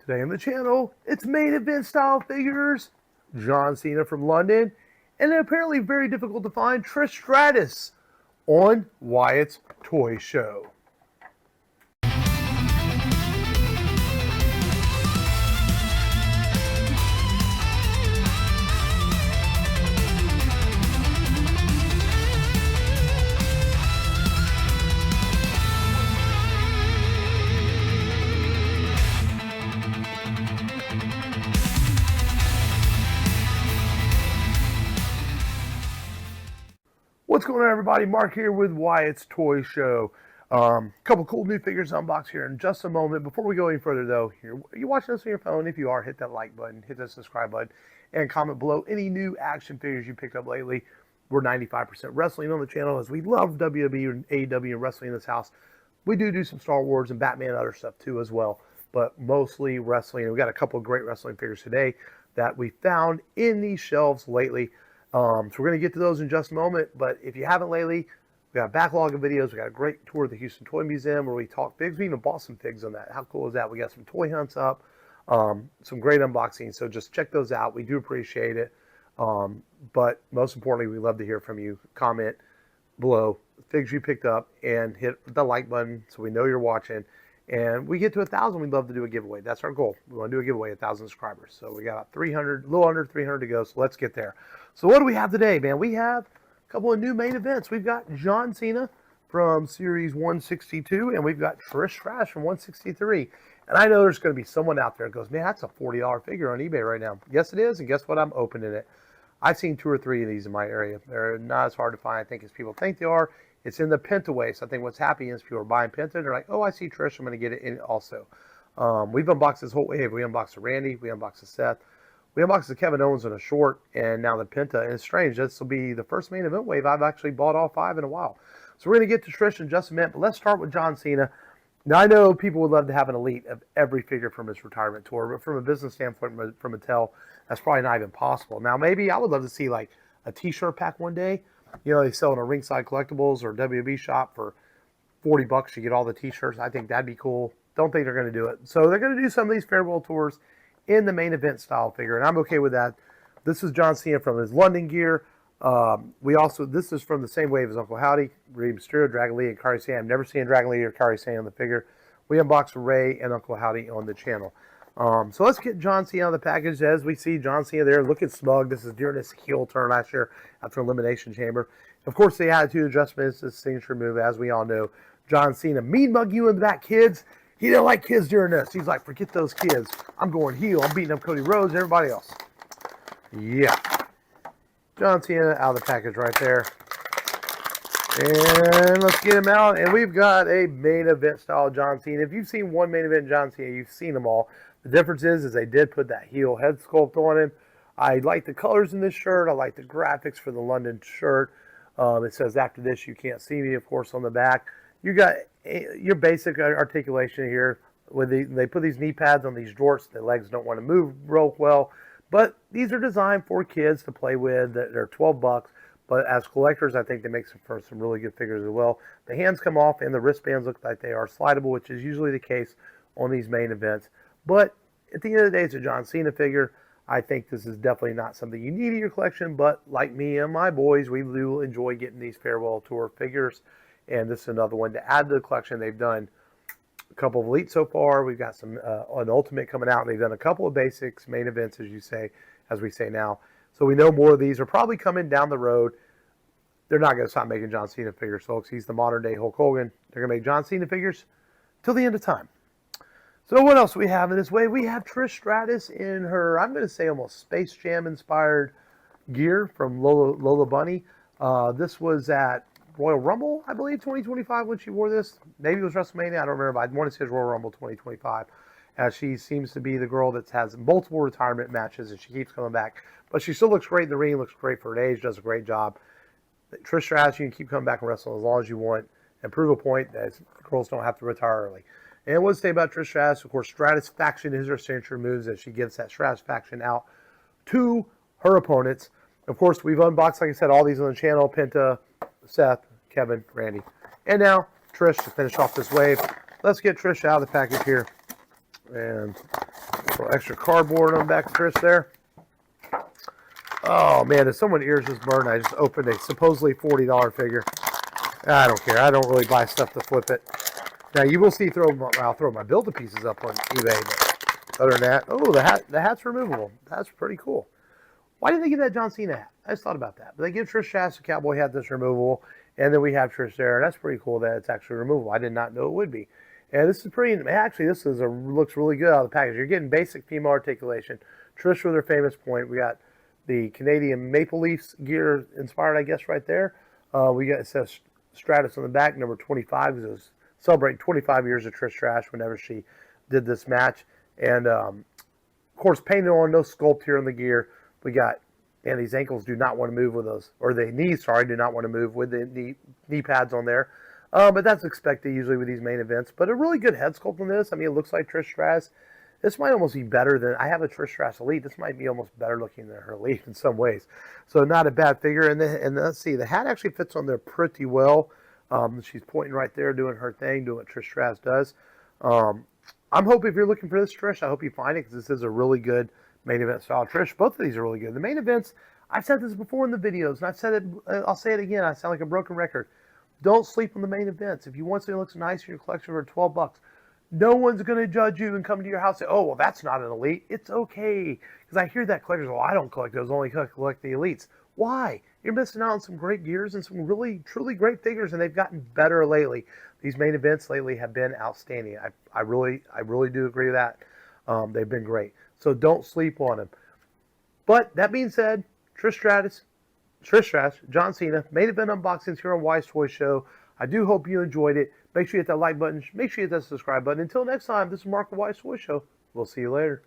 Today on the channel, it's main event style figures, John Cena from London, and an apparently very difficult to find Trish Stratus on Wyatt's Toy Show. What's going on, everybody? Mark here with Wyatt's Toy Show. Couple cool new figures to unbox here in just a moment. Before we go any further, though, you're watching this on your phone. If you are, hit that like button, hit that subscribe button, and comment below any new action figures you picked up lately. We're 95% wrestling on the channel, as we love WWE and AEW and wrestling in this house. We do some Star Wars and Batman and other stuff too as well, but mostly wrestling. And we got a couple of great wrestling figures today that we found in these shelves lately. So we're going to get to those in just a moment, but if you haven't lately, we got a backlog of videos. We got a great tour of the Houston Toy Museum where we talk figs. We even bought some figs on that. How cool is that? We got some toy hunts up, some great unboxings. So just check those out. We do appreciate it. But most importantly, we love to hear from you. Comment below figs you picked up and hit the like button so we know you're watching. And we get to 1,000, we'd love to do a giveaway. That's our goal. We want to do a giveaway, 1,000 subscribers. So we got 300, a little under 300 to go. So let's get there. So what do we have today, man? We have a couple of new main events. We've got John Cena from Series 162, and we've got Trish Stratus from 163. And I know there's going to be someone out there that goes, man, that's a $40 figure on eBay right now. Yes, it is. And guess what? I'm opening it. I've seen 2 or 3 of these in my area. They're not as hard to find, I think, as people think they are. It's in the Penta way. So I think what's happening is people are buying Penta. They're like, oh, I see Trish. I'm going to get it in also. We've unboxed this whole wave. We unboxed the Randy. We unboxed the Seth. We unboxed the Kevin Owens in a short. And now the Penta. And it's strange. This will be the first main event wave I've actually bought all 5 in a while. So we're going to get to Trish in just a minute. But let's start with John Cena. Now, I know people would love to have an elite of every figure from his retirement tour. But from a business standpoint, from Mattel, that's probably not even possible. Now, maybe I would love to see like a T-shirt pack one day. You know, they sell in a Ringside Collectibles or WWE shop for $40. You get all the T-shirts. I think that'd be cool. Don't think they're going to do it. So they're going to do some of these farewell tours in the main event style figure, and I'm okay with that. This is John Cena from his London gear. This is from the same wave as Uncle Howdy, Rey Mysterio, Dragon Lee, and Kairi Sane. I've never seen Dragon Lee or Kairi Sane on the figure. We unboxed Rey and Uncle Howdy on the channel. So let's get John Cena out of the package. As we see John Cena there looking smug. This is during his heel turn last year after Elimination Chamber. Of course, the attitude adjustment is his signature move, as we all know. John Cena, mean mug you in the back, kids. He didn't like kids during this. He's like, forget those kids. I'm going heel. I'm beating up Cody Rhodes and everybody else. Yeah. John Cena out of the package right there. And let's get him out. And we've got a main event style John Cena. If you've seen one main event John Cena, you've seen them all. The difference is they did put that heel head sculpt on him. I like the colors in this shirt. I like the graphics for the London shirt. It says, after this, you can't see me, of course, on the back. You got your basic articulation here. They put these knee pads on these jorts. The legs don't want to move real well. But these are designed for kids to play with. They're $12. But as collectors, I think they make for some really good figures as well. The hands come off and the wristbands look like they are slidable, which is usually the case on these main events. But at the end of the day, it's a John Cena figure. I think this is definitely not something you need in your collection, but like me and my boys, we do enjoy getting these farewell tour figures. And this is another one to add to the collection. They've done a couple of elites so far. We've got some an ultimate coming out. They've done a couple of basics, main events, as we say now. So we know more of these are probably coming down the road. They're not going to stop making John Cena figures, folks. He's the modern day Hulk Hogan. They're going to make John Cena figures till the end of time. So what else we have in this way? We have Trish Stratus in her, I'm going to say almost Space Jam inspired gear from Lola Bunny. This was at Royal Rumble, I believe, 2025 when she wore this. Maybe it was WrestleMania. I don't remember. I want to say it was Royal Rumble 2025. As she seems to be the girl that has multiple retirement matches and she keeps coming back. But she still looks great in the ring, looks great for her age, does a great job. Trish Stratus, you can keep coming back and wrestle as long as you want and prove a point that girls don't have to retire early. And what to say about Trish Stratus? Of course, Stratus Faction is her signature moves as she gives that Stratus Faction out to her opponents. Of course, we've unboxed, like I said, all these on the channel. Penta, Seth, Kevin, Randy. And now, Trish to finish off this wave. Let's get Trish out of the package here. And little extra cardboard on the back of Trish there. Oh man, if someone's ears just burned, I just opened a supposedly $40 figure. I don't care. I don't really buy stuff to flip it. Now you will see I'll throw my Build-A-Pieces up on eBay, but other than that, oh, the hat's removable. That's pretty cool. Why didn't they give that John Cena hat? I just thought about that. But they give Trish Stratus a cowboy hat that's removable, and then we have Trish there. That's pretty cool that it's actually removable. I did not know it would be. And this is pretty. Actually, this is looks really good out of the package. You're getting basic female articulation. Trish with her famous point. We got the Canadian Maple Leafs gear inspired, I guess, right there. We got, it says Stratus on the back, number 25. It was celebrating 25 years of Trish Stratus whenever she did this match. And, of course, painted on, no sculpt here on the gear. We got, and these ankles do not want to move with those, or the knees, sorry, do not want to move with the knee pads on there. But that's expected usually with these main events. But a really good head sculpt on this. I mean, it looks like Trish Stratus. This might almost be better than, I have a Trish Stratus Elite. This might be almost better looking than her Elite in some ways. So not a bad figure. And let's see, the hat actually fits on there pretty well. She's pointing right there, doing her thing, doing what Trish Stratus does. I'm hoping if you're looking for this Trish, I hope you find it, because this is a really good main event style Trish. Both of these are really good. The main events, I've said this before in the videos, and I've said it, I'll say it again. I sound like a broken record. Don't sleep on the main events. If you want something that looks nice in your collection for 12 bucks, no one's going to judge you and come to your house and say, oh, well, that's not an Elite. It's okay. Because I hear that collectors, well, I don't collect those, only collect the Elites. Why? You're missing out on some great gears and some really, truly great figures, and they've gotten better lately. These main events lately have been outstanding. I really do agree with that. They've been great. So don't sleep on them. But that being said, Trish Stratus, John Cena, main event unboxings here on Wise Toy Show. I do hope you enjoyed it. Make sure you hit that like button. Make sure you hit that subscribe button. Until next time, this is Mark of Wise Toy Show. We'll see you later.